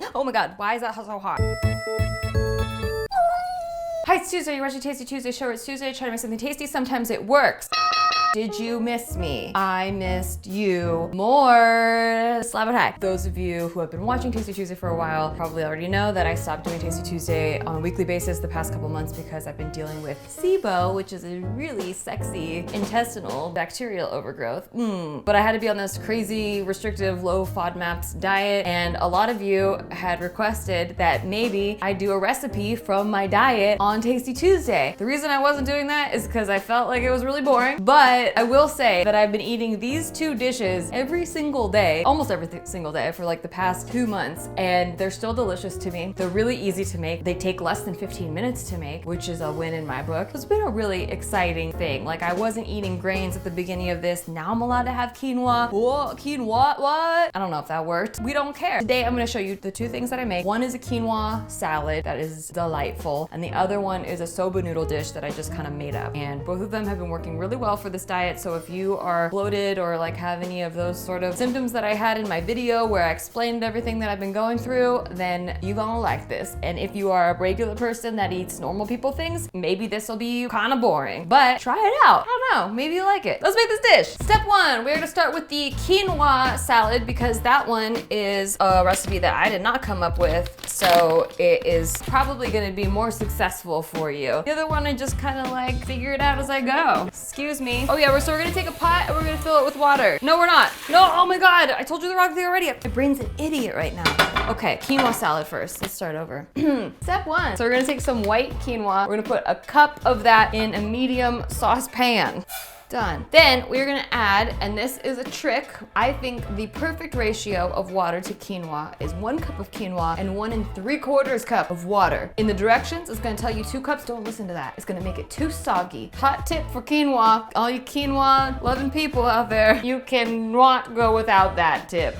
Oh my God, why is that so hot? Hi, it's Tuesday. You're watching Tasty Tuesday show. It's Tuesday, trying to make something tasty. Sometimes it works. Did you miss me? I missed you more. Slap it high. Those of you who have been watching Tasty Tuesday for a while probably already know that I stopped doing Tasty Tuesday on a weekly basis the past couple months because I've been dealing with SIBO, which is a really sexy intestinal bacterial overgrowth. But I had to be on this crazy restrictive low FODMAP diet, and a lot of you had requested that maybe I do a recipe from my diet on Tasty Tuesday. The reason I wasn't doing that is because I felt like it was really boring, but I will say that I've been eating these two dishes every single day, almost every single day for like the past 2 months, and they're still delicious to me. They're really easy to make. They take less than 15 minutes to make, which is a win in my book. It's been a really exciting thing. Like, I wasn't eating grains at the beginning of this. Now I'm allowed to have quinoa. Whoa, quinoa, what? I don't know if that worked. We don't care. Today I'm gonna show you the two things that I make. One is a quinoa salad that is delightful, and the other one is a soba noodle dish that I just kind of made up. And both of them have been working really well for this diet, so if you are bloated or like have any of those sort of symptoms that I had in my video where I explained everything that I've been going through, then you're gonna like this. And if you are a regular person that eats normal people things, maybe this will be kind of boring, but try it out. I don't know, maybe you like it. Let's make this dish. Step one, we're gonna start with the quinoa salad because that one is a recipe that I did not come up with, so it is probably gonna be more successful for you. The other one, I just kind of like figure it out as I go. Excuse me. Oh yeah, so we're gonna take a pot and we're gonna fill it with water. No, we're not. No, oh my God, I told you the wrong thing already. My brain's an idiot right now. Okay, quinoa salad first. Let's start over. Step one. So we're gonna take some white quinoa. We're gonna put a cup of that in a medium saucepan. Done. Then we're gonna add, and this is a trick, I think the perfect ratio of water to quinoa is 1 cup of quinoa and 1 3/4 cup of water. In the directions, it's gonna tell you 2 cups, don't listen to that. It's gonna make it too soggy. Hot tip for quinoa, all you quinoa loving people out there, you cannot go without that tip.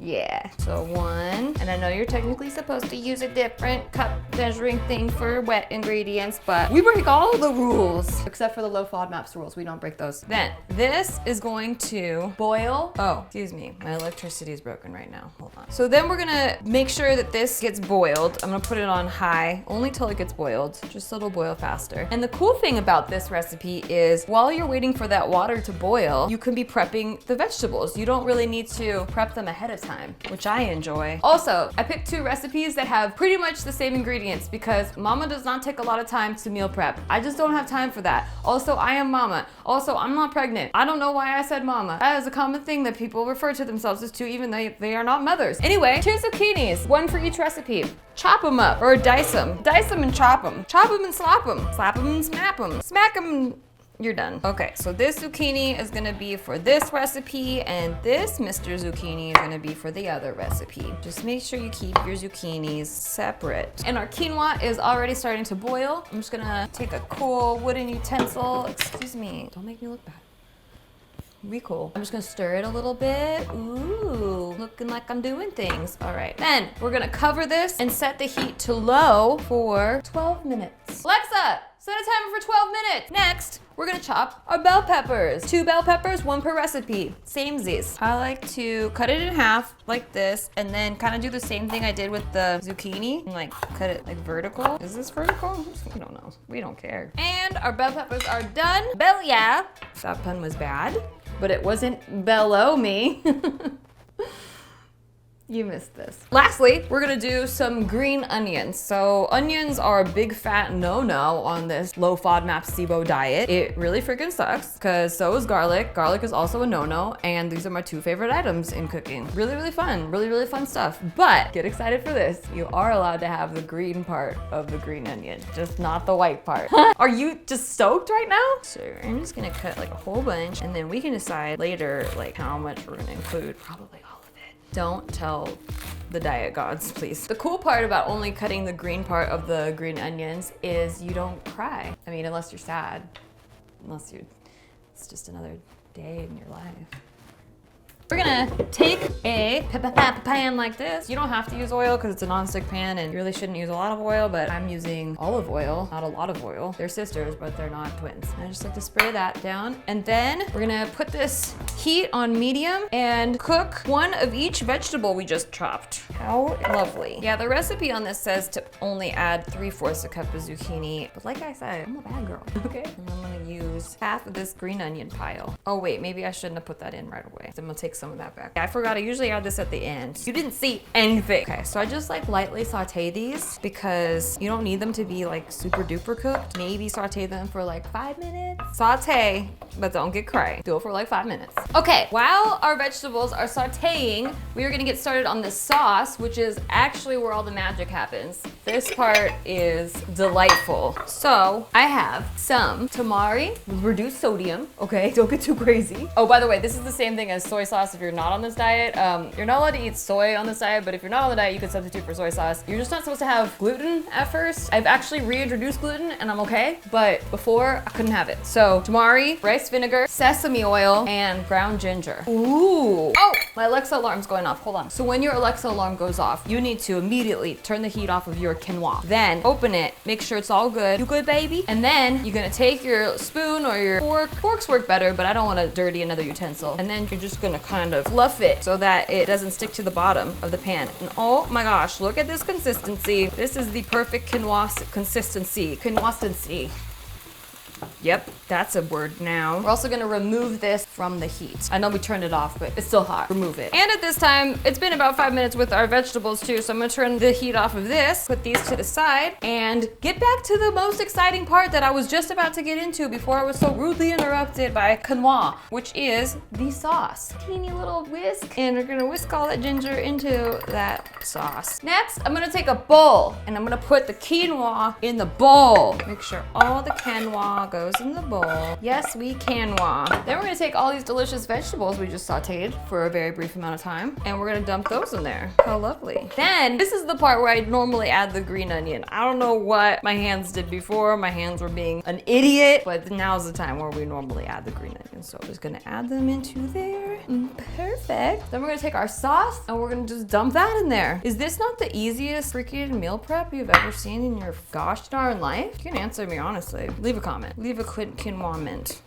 Yeah, so 1, and I know you're technically supposed to use a different cup measuring thing for wet ingredients, but we break all the rules, except for the low FODMAPs rules. We don't break those. Then, this is going to boil. Oh, excuse me, my electricity is broken right now. Hold on. So then we're gonna make sure that this gets boiled. I'm gonna put it on high, only till it gets boiled, just so it'll boil faster. And the cool thing about this recipe is while you're waiting for that water to boil, you can be prepping the vegetables. You don't really need to prep them ahead of time, which I enjoy. Also, I picked 2 recipes that have pretty much the same ingredients because mama does not take a lot of time to meal prep. I just don't have time for that. Also, I am mama. Also, I'm not pregnant. I don't know why I said mama. That is a common thing that people refer to themselves as, even though they are not mothers. Anyway, 2 zucchinis, 1 for each recipe. Chop them up, or dice them. Dice them and chop them. Chop them and slap them. Slap them and snap them. Smack them. You're done. Okay, so this zucchini is gonna be for this recipe, and this Mr. Zucchini is gonna be for the other recipe. Just make sure you keep your zucchinis separate. And our quinoa is already starting to boil. I'm just gonna take a cool wooden utensil. Excuse me, don't make me look bad. Be cool. I'm just gonna stir it a little bit. Ooh, looking like I'm doing things. All right, then we're gonna cover this and set the heat to low for 12 minutes. Alexa, set a timer for 12 minutes. Next, we're gonna chop our bell peppers. 2 bell peppers, 1 per recipe. Samesies. I like to cut it in half like this and then kind of do the same thing I did with the zucchini. And like cut it like vertical. Is this vertical? We don't know. We don't care. And our bell peppers are done. Bell, yeah. That pun was bad, but it wasn't below me. You missed this. Lastly, we're gonna do some green onions. So onions are a big fat no-no on this low FODMAP SIBO diet. It really freaking sucks because so is garlic. Garlic is also a no-no, and these are my 2 favorite items in cooking. Really, really fun. Really, really fun stuff. But get excited for this. You are allowed to have the green part of the green onion, just not the white part. Are you just stoked right now? So I'm just gonna cut like a whole bunch, and then we can decide later like how much we're gonna include. Probably all of it. Don't tell the diet gods, please. The cool part about only cutting the green part of the green onions is you don't cry. I mean, unless you're sad. It's just another day in your life. We're gonna take a pan like this. You don't have to use oil because it's a non-stick pan and you really shouldn't use a lot of oil, but I'm using olive oil, not a lot of oil. They're sisters, but they're not twins. And I just like to spray that down. And then we're gonna put this heat on medium and cook one of each vegetable we just chopped. How lovely. Yeah, the recipe on this says to only add 3/4 a cup of zucchini. But like I said, I'm a bad girl, okay? And I'm gonna use half of this green onion pile. Oh wait, maybe I shouldn't have put that in right away. So I'm gonna take some of that back. I forgot, I usually add this at the end. You didn't see anything. Okay, so I just like lightly saute these because you don't need them to be like super duper cooked. Maybe saute them for like 5 minutes. Saute, but don't get cray. Do it for like 5 minutes. Okay, while our vegetables are sauteing, we are gonna get started on this sauce, which is actually where all the magic happens. This part is delightful. So I have some tamari with reduced sodium. Okay, don't get too crazy. Oh, by the way, this is the same thing as soy sauce if you're not on this diet. You're not allowed to eat soy on this diet, but if you're not on the diet, you can substitute for soy sauce. You're just not supposed to have gluten at first. I've actually reintroduced gluten and I'm okay, but before I couldn't have it. So tamari, rice vinegar, sesame oil, and ground ginger. Ooh. Oh, my Alexa alarm's going off. Hold on. So when your Alexa alarm goes off, you need to immediately turn the heat off of your quinoa. Then open it, make sure it's all good. You good, baby? And then you're gonna take your spoon or your fork. Forks work better, but I don't wanna dirty another utensil. And then you're just gonna kind of fluff it so that it doesn't stick to the bottom of the pan. And oh my gosh, look at this consistency. This is the perfect quinoa consistency. Quinoa-stency. Yep, that's a word now. We're also gonna remove this from the heat. I know we turned it off, but it's still hot. Remove it. And at this time, it's been about 5 minutes with our vegetables too, so I'm gonna turn the heat off of this, put these to the side, and get back to the most exciting part that I was just about to get into before I was so rudely interrupted by quinoa, which is the sauce. Teeny little whisk, and we're gonna whisk all that ginger into that sauce. Next, I'm gonna take a bowl, and I'm gonna put the quinoa in the bowl. Make sure all the quinoa goes in the bowl. Yes, we quinoa. Then we're gonna take all these delicious vegetables we just sauteed for a very brief amount of time, and we're gonna dump those in there. How lovely. Then, this is the part where I normally add the green onion. I don't know what my hands did before. My hands were being an idiot, but now's the time where we normally add the green onion. So I'm just gonna add them into there. Perfect. Then we're gonna take our sauce, and we're gonna just dump that in there. Is this not the easiest freaking meal prep you've ever seen in your gosh darn life? You can answer me honestly. Leave a comment. Leave a quinoa mint.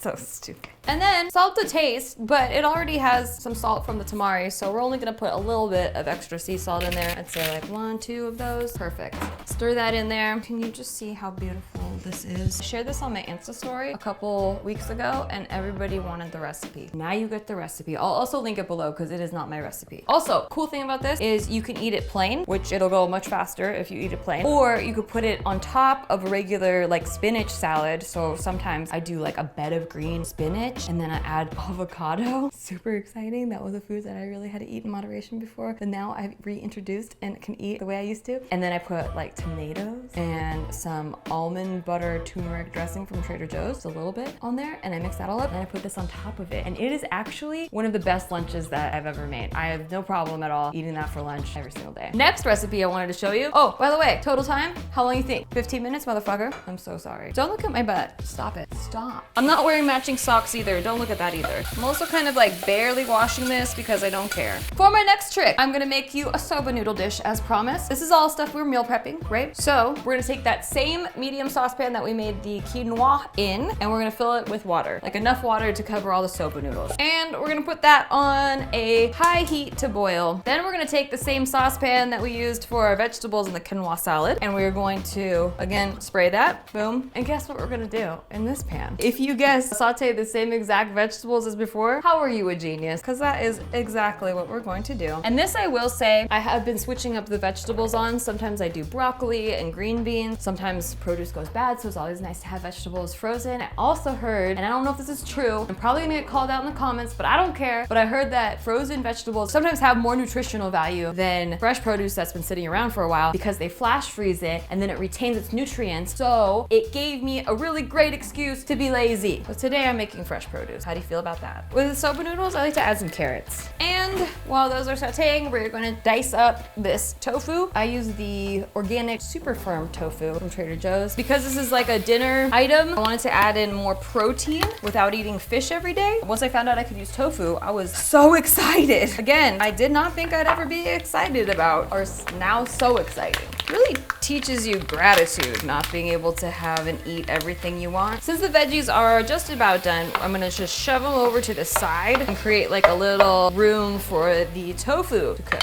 So stupid. And then salt to taste, but it already has some salt from the tamari, so we're only gonna put a little bit of extra sea salt in there. I'd say like 1, 2 of those. Perfect. Stir that in there. Can you just see how beautiful this is? I shared this on my Insta story a couple weeks ago and everybody wanted the recipe. Now you get the recipe. I'll also link it below because it is not my recipe. Also, cool thing about this is you can eat it plain, which it'll go much faster if you eat it plain, or you could put it on top of a regular like spinach salad. So sometimes I do like a bed of green spinach and then I add avocado. Super exciting. That was a food that I really had to eat in moderation before, but now I've reintroduced and can eat the way I used to. And then I put like tomatoes and some almond butter turmeric dressing from Trader Joe's, just a little bit on there, and I mix that all up and I put this on top of it. And it is actually one of the best lunches that I've ever made. I have no problem at all eating that for lunch every single day. Next recipe I wanted to show you. Oh, by the way, total time, how long you think? 15 minutes, motherfucker? I'm so sorry. Don't look at my butt. Stop it. Stop. I'm not wearing matching socks either. Don't look at that either. I'm also kind of like barely washing this because I don't care. For my next trick, I'm gonna make you a soba noodle dish as promised. This is all stuff we were meal prepping, right? So we're gonna take that same medium saucepan that we made the quinoa in, and we're gonna fill it with water, like enough water to cover all the soba noodles. And we're gonna put that on a high heat to boil. Then we're gonna take the same saucepan that we used for our vegetables in the quinoa salad, and we're going to, again, spray that, boom. And guess what we're gonna do in this pan? If you guessed saute the same exact vegetables as before, how are you a genius? Because that is exactly what we're going to do. And this, I will say, I have been switching up the vegetables on. Sometimes I do broccoli and green beans. Sometimes produce goes bad, so it's always nice to have vegetables frozen. I also heard, and I don't know if this is true, I'm probably gonna get called out in the comments, but I don't care, but I heard that frozen vegetables sometimes have more nutritional value than fresh produce that's been sitting around for a while because they flash freeze it and then it retains its nutrients. So it gave me a really great excuse to be lazy. But today I'm making fresh produce. How do you feel about that? With the soba noodles, I like to add some carrots. And while those are sauteing, we're gonna dice up this tofu. I use the organic super firm tofu from Trader Joe's because this is like a dinner item, I wanted to add in more protein without eating fish every day. Once I found out I could use tofu, I was so excited. Again, I did not think I'd ever be excited about, or now so exciting. Really teaches you gratitude, not being able to have and eat everything you want. Since the veggies are just about done, I'm gonna just shove them over to the side and create like a little room for the tofu to cook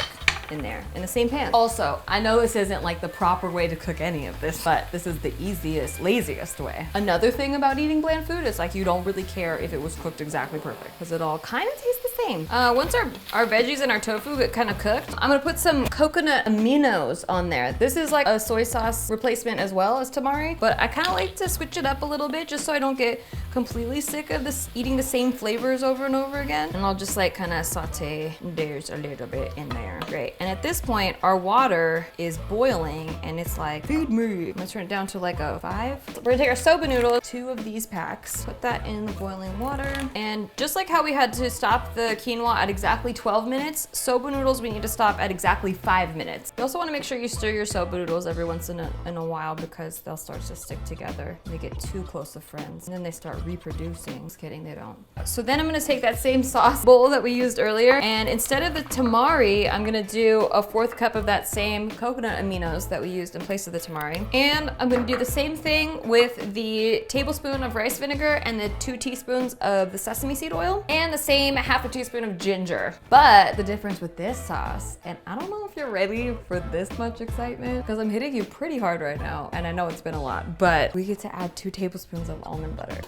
in there in the same pan. Also, I know this isn't like the proper way to cook any of this, but this is the easiest, laziest way. Another thing about eating bland food is like you don't really care if it was cooked exactly perfect because it all kind of tastes the same. Once our veggies and our tofu get kind of cooked, I'm gonna put some coconut aminos on there. This is like a soy sauce replacement as well as tamari, but I kind of like to switch it up a little bit just so I don't get completely sick of this eating the same flavors over and over again. And I'll just like kind of saute theirs a little bit in there. Great. And at this point, our water is boiling and it's like, feed me. I'm gonna turn it down to like a 5. We're gonna take our soba noodle, 2 of these packs, put that in the boiling water. And just like how we had to stop the quinoa at exactly 12 minutes, soba noodles we need to stop at exactly 5 minutes. You also wanna make sure you stir your soba noodles every once in a while because they'll start to stick together. They get too close of friends and then they start reproducing. Just kidding, they don't. So then I'm gonna take that same sauce bowl that we used earlier, and instead of the tamari, I'm gonna do a 1/4 cup of that same coconut aminos that we used in place of the tamari. And I'm gonna do the same thing with the tablespoon of rice vinegar and the 2 teaspoons of the sesame seed oil and the same 1/2 teaspoon of ginger. But the difference with this sauce, and I don't know if you're ready for this much excitement because I'm hitting you pretty hard right now, and I know it's been a lot, but we get to add 2 tablespoons of almond butter.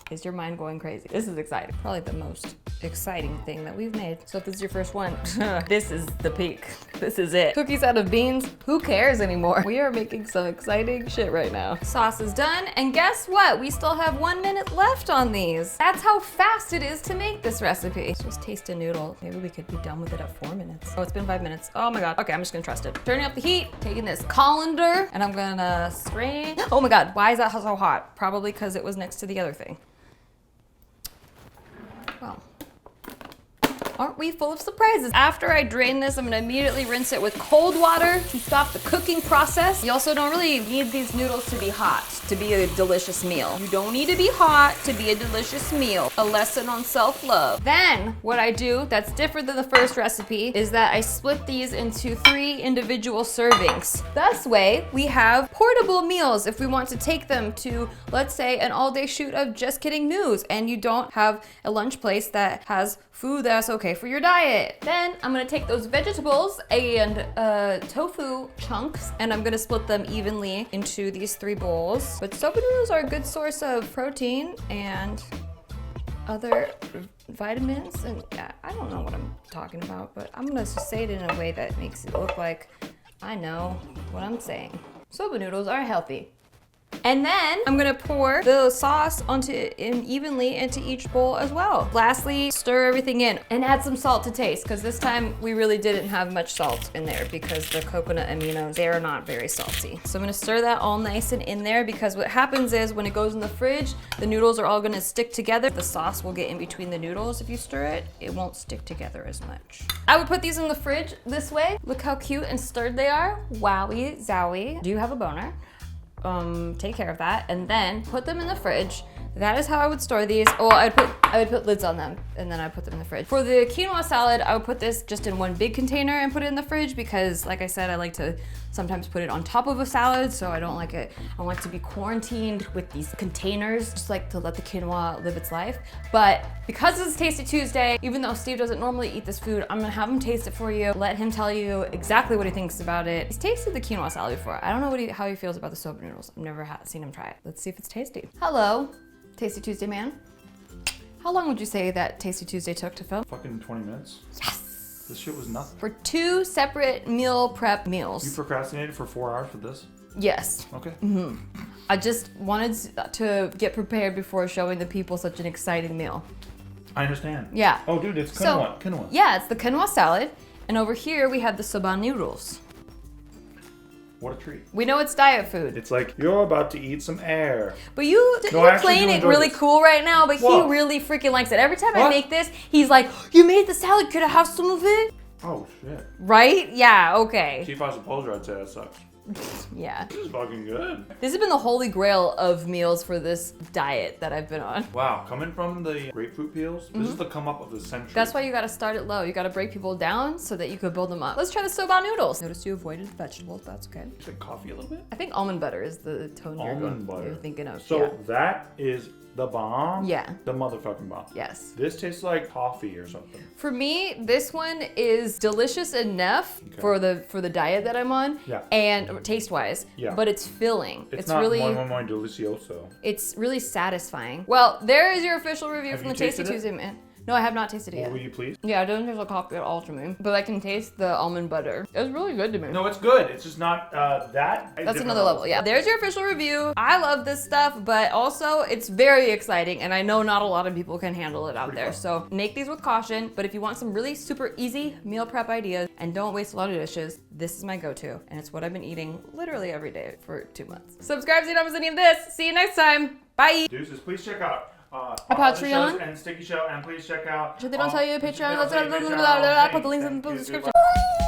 Is your mind going crazy? This is exciting. Probably the most exciting thing that we've made. So if this is your first one, this is the peak. This is it. Cookies out of beans, who cares anymore? We are making some exciting shit right now. Sauce is done, and guess what? We still have 1 minute left on these. That's how fast it is to make this recipe. Let's just taste a noodle. Maybe we could be done with it at 4 minutes. Oh, it's been 5 minutes. Oh my God. Okay, I'm just gonna trust it. Turning up the heat, taking this colander, and I'm gonna strain. Oh my God, why is that so hot? Probably because it was next to the other thing. Well, aren't we full of surprises? After I drain this, I'm gonna immediately rinse it with cold water to stop the cooking process. You also don't really need these noodles to be hot to be a delicious meal. You don't need to be hot to be a delicious meal. A lesson on self-love. Then, what I do that's different than the first recipe is that I split these into 3 individual servings. This way, we have portable meals if we want to take them to, let's say, an all-day shoot of Just Kidding News, and you don't have a lunch place that has food that's okay for your diet. Then I'm gonna take those vegetables and tofu chunks, and I'm gonna split them evenly into these 3 bowls. But soba noodles are a good source of protein and other vitamins, and yeah, I don't know what I'm talking about, but I'm gonna just say it in a way that makes it look like I know what I'm saying. Soba noodles are healthy. And then I'm gonna pour the sauce evenly into each bowl as well. Lastly, stir everything in and add some salt to taste, because this time we really didn't have much salt in there because the coconut aminos, they are not very salty. So I'm gonna stir that all nice and in there, because what happens is when it goes in the fridge, the noodles are all gonna stick together. The sauce will get in between the noodles. If you stir it, it won't stick together as much. I would put these in the fridge this way. Look how cute and stirred they are. Wowie zowie. Do you have a boner? Take care of that, and then put them in the fridge. That is how I would store these. Oh, I would put lids on them, and then I put them in the fridge. For the quinoa salad, I would put this just in one big container and put it in the fridge, because like I said, I like to sometimes put it on top of a salad, so I don't like it. I want to be quarantined with these containers, just like to let the quinoa live its life. But because it's Tasty Tuesday, even though Steve doesn't normally eat this food, I'm gonna have him taste it for you, let him tell you exactly what he thinks about it. He's tasted the quinoa salad before. I don't know how he feels about the soba noodles. I've never seen him try it. Let's see if it's tasty. Hello, Tasty Tuesday man. How long would you say that Tasty Tuesday took to film? Fucking 20 minutes. Yes! This shit was nothing. For 2 separate meal prep meals. You procrastinated for 4 hours for this? Yes. Okay. I just wanted to get prepared before showing the people such an exciting meal. I understand. Yeah. Oh, dude, it's quinoa. Quinoa. Yeah, it's the quinoa salad. And over here we have the soba noodles. What a treat. We know it's diet food. It's like, you're about to eat some air. But you're playing it really cool right now, but he really freaking likes it. Every time I make this, he's like, you made the salad, could I have some of it? Oh, shit. Right? Yeah, okay. See, if I was a poser, I'd say that sucks. Yeah. This is fucking good. This has been the holy grail of meals for this diet that I've been on. Wow, coming from the grapefruit peels, this is the come up of the century. That's why you gotta start it low. You gotta break people down so that you could build them up. Let's try the Soba noodles. Notice you avoided vegetables, that's okay. You said coffee a little bit? I think almond butter is the tone you're thinking of. So yeah. that is the bomb? Yeah. The motherfucking bomb. Yes. This tastes like coffee or something. For me, this one is delicious enough for the diet that I'm on, Yeah. and taste-wise. Yeah. But it's filling. It's not really muy delicioso. It's really satisfying. Well, there is your official review Have from you the Tasty tasted it? Tuesday, man. No, I have not tasted it Well, yet. will you please? Yeah, it doesn't taste like coffee at all to me, but I can taste the almond butter. It's really good to me. No, it's good. It's just not that. That's another level, yeah. There's your official review. I love this stuff, but also it's very exciting, and I know not a lot of people can handle it out there. So make these with caution, but if you want some really super easy meal prep ideas and don't waste a lot of dishes, this is my go-to, and it's what I've been eating literally every day for 2 months. Subscribe so you don't miss any of this. See you next time. Bye. Deuces, please check out A Patreon and Sticky Show, and please check out. Should they don't tell you Patreon? They don't Let's tell you Patreon. put the links in the Thank you. description. Goodbye.